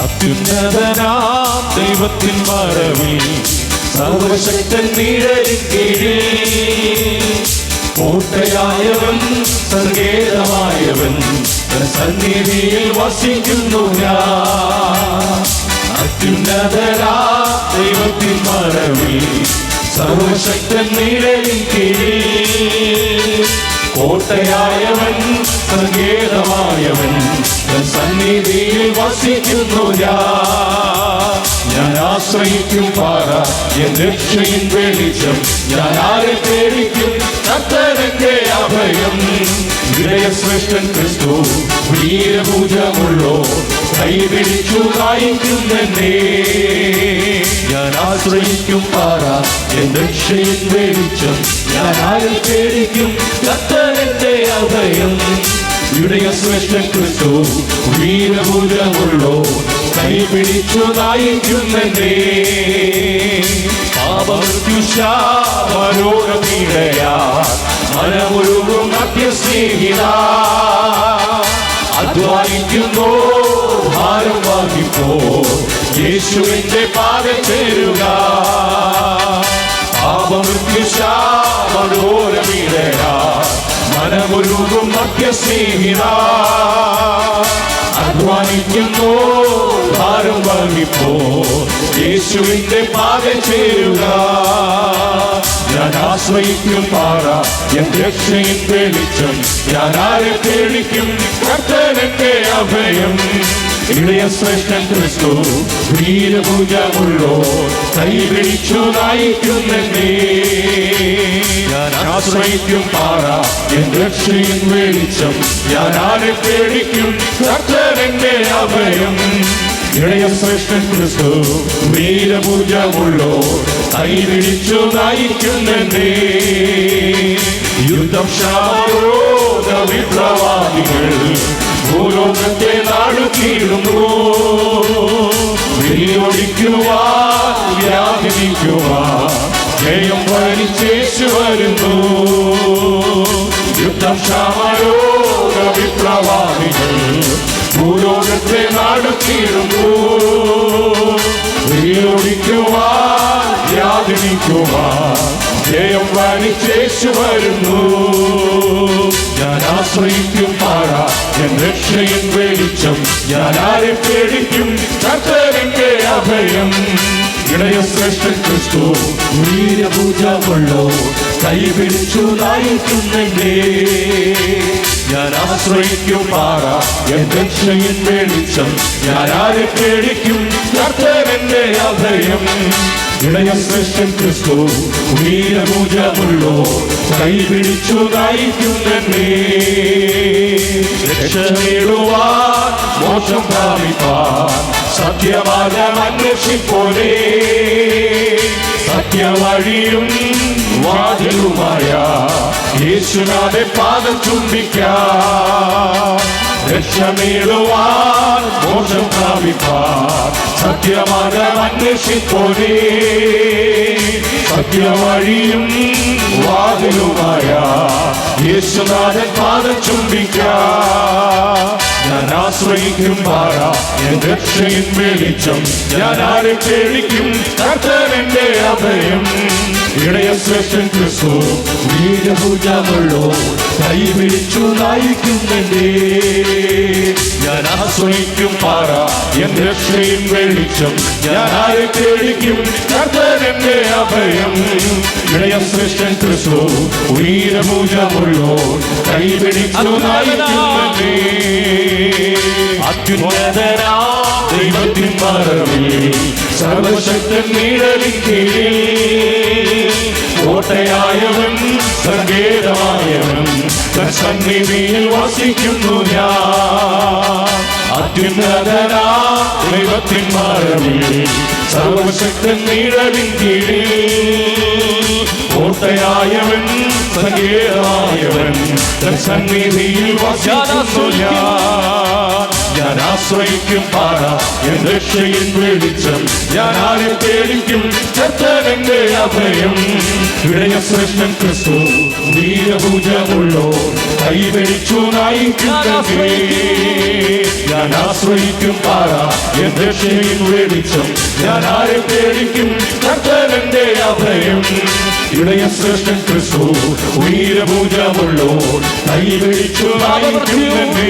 അത്യുന്നതനാം ദൈവത്തിൻ മറവിൽ സർവശക്തൻ നിഴലിൻ കീഴിൽ കോട്ടയായവൻ സങ്കേതമായവൻ തൻ സന്നിധിയിൽ വസിക്കുന്നു ഞാൻ. അത്യുന്നതനാം ദൈവത്തിൻ മറവിൽ സർവശക്തൻ നിഴലിൻ കീഴിൽ കോട്ടയായവൻ സങ്കേതമായവൻ തൻ സന്നിധിയിൽ വസിക്കുന്നു ഞാൻ ആശ്രയിക്കും പാറ എൻ രക്ഷയിൻ വെളിച്ചം ഞാൻ ആരെ പേടിക്കും കർത്തനെന്റെ അഭയം ഇടയശ്രേഷ്ഠൻ ക്രിസ്തു വീരഭുജമുള്ളോ കൈപിടിച്ചു നയിക്കുന്നെന്നെ ഞാൻ ആശ്രയിക്കും പാറ എൻ രക്ഷയിൻ വെളിച്ചം ഞാൻ ആരെ പേടിക്കും കർത്തനെന്റെ അഭയം ഇടയശ്രേഷ്ഠൻ ക്രിസ്തു വീരഭുജമുള്ളോ കൈപിടിച്ചു നയിക്കുന്നെന്നെ പാപമൃത്യുശാപരോഗപീഡയാ മനമുരുകും മധ്യസ്നേഹിത അധ്വാനിക്കുന്നു ഭാരം വഹിപ്പോ യേശുവിന്റെ പാദം ചേരുക പാപമൃത്യുശാപരോഗപീഡയാ മനമുരുകും മധ്യസ്നേഹിത അധ്വാനിക്കുന്നു ഭാരം വഹിപ്പോ യേശുവിന്റെ പാദം ചേരുക ഞാൻ ആശ്രയിക്കും പാറ എൻ രക്ഷയിൻ വെളിച്ചം ഞാൻ ആരെ പേടിക്കും കർത്തനെന്റെ അഭയം ഇടയശ്രേഷ്ഠൻ ക്രിസ്തു വീരഭുജമുള്ളോ കൈപിടിച്ചു നയിക്കുന്നെന്നെ ഞാൻ ആശ്രയിക്കും പാറ എൻ രക്ഷയിൻ വെളിച്ചം ഞാൻ ആരെ പേടിക്കും കർത്തനെന്റെ അഭയം ഇടയശ്രേഷ്ഠൻ ക്രിസ്തു വീരഭുജമുള്ളോ കൈപിടിച്ചു നയിക്കുന്നെന്നെ യുദ്ധം ക്ഷാമരോഗ വിപ്ലവാദികൾ ഭൂലോകത്തെ നാടുകീഴുന്നു വെളിയൊടിക്കുവാൻ വ്യാപിക്കുവാൻ ജയം വരിച്ചേച്ചു വരുന്നു യുദ്ധം ക്ഷാമരോഗ വിപ്ലവാദികൾ ഭൂലോകത്തെ നാടുകീഴുന്നു വെളിയൊടിക്കുവാൻ വ്യാപിക്കുവാൻ ജയം വരിച്ചേച്ചു വരുന്നു ഞാൻ ആശ്രയിക്കും പാറ എൻ രക്ഷയിൻ വെളിച്ചം ഞാൻ ആരെ പേടിക്കും കർത്തനെന്റെ അഭയം ഇടയശ്രേഷ്ഠൻ ക്രിസ്തു വീരഭുജമുള്ളോ കൈപിടിച്ചു നയിക്കുന്നെന്നെ ഞാൻ ആശ്രയിക്കും പാറ എൻ രക്ഷയിൻ വെളിച്ചം ഞാൻ ആരെ പേടിക്കും കർത്തനെന്റെ അഭയം ഇടയശ്രേഷ്ഠൻ ക്രിസ്തു വീരഭുജമുള്ളോ കൈപിടിച്ചു നയിക്കുന്നെന്നെ രക്ഷ നേടുവാൻ മോക്ഷം പ്രാപിപ്പാൻ സത്യമാർഗം അന്വേഷിപ്പോലെ സത്യവഴിയും വാതിലുമായ യേശുനാഥന്റെ പാദം ചുംബിക്കാൻ രക്ഷ നേടുവാൻ മോക്ഷം പ്രാപിപ്പാൻ സത്യമാർഗം അന്വേഷിപ്പോലെ സത്യവഴിയും വാതിലുമായ യേശുനാഥൻ പാദം ചുംബിക്കാൻ ഞാൻ ആശ്രയിക്കും പാറ എൻ രക്ഷയിൻ വെളിച്ചം ഞാൻ ആരെ പേടിക്കും കർത്തനെന്റെ അഭയം ഇടയശ്രേഷ്ഠൻ ക്രിസ്തു വീരഭുജമുള്ളോ കൈപിടിച്ചു നയിക്കുന്നെന്നെ ഞാൻ ആശ്രയിക്കും പാറ എൻ രക്ഷയിൻ വെളിച്ചം ഞാൻ ആരെ പേടിക്കും കർത്തനെന്റെ അഭയം ഇടയശ്രേഷ്ഠൻ ക്രിസ്തു വീരഭുജമുള്ളോ കൈപിടിച്ചു നയിക്കുന്നെന്നെ അത്യുന്നതനാ ദൈവത്തിൻ മറവിൽ സർവശക്തൻ നിഴലിൻ കീഴിൽ കോട്ടയായവൻ സങ്കേതമായവൻ തൻ സന്നിധിയിൽ വസിക്കുന്നു ഞാൻ അത്യുന്നതനാ ദൈവത്തിൻ മറവിൽ സർവശക്തൻ നിഴലിൻ കീഴിൽ കോട്ടയായവൻ സങ്കേതമായവൻ തൻ സന്നിധിയിൽ വസിക്കുന്നു ഞാൻ ഞാൻ ആശ്രയിക്കും പാറ എൻ രക്ഷയിൻ വെളിച്ചം ഞാൻ ആരെ പേടിക്കും കർത്താവെന്റെ അഭയം ഇടയ ശ്രേഷ്ഠൻ ക്രിസ്തു വീരഭുജമുള്ളോ കൈവരിച്ചു നയിക്കുന്നേ ഞാൻ ആശ്രയിക്കും പാറ എൻ രക്ഷയിൻ വെളിച്ചം ഞാൻ ആരെ പേടിക്കും കർത്താവെന്റെ അഭയം ഇടയ ശ്രേഷ്ഠൻ ക്രിസ്തു വീരഭുജമുള്ളോ കൈവരിച്ചു നയിക്കുന്നേ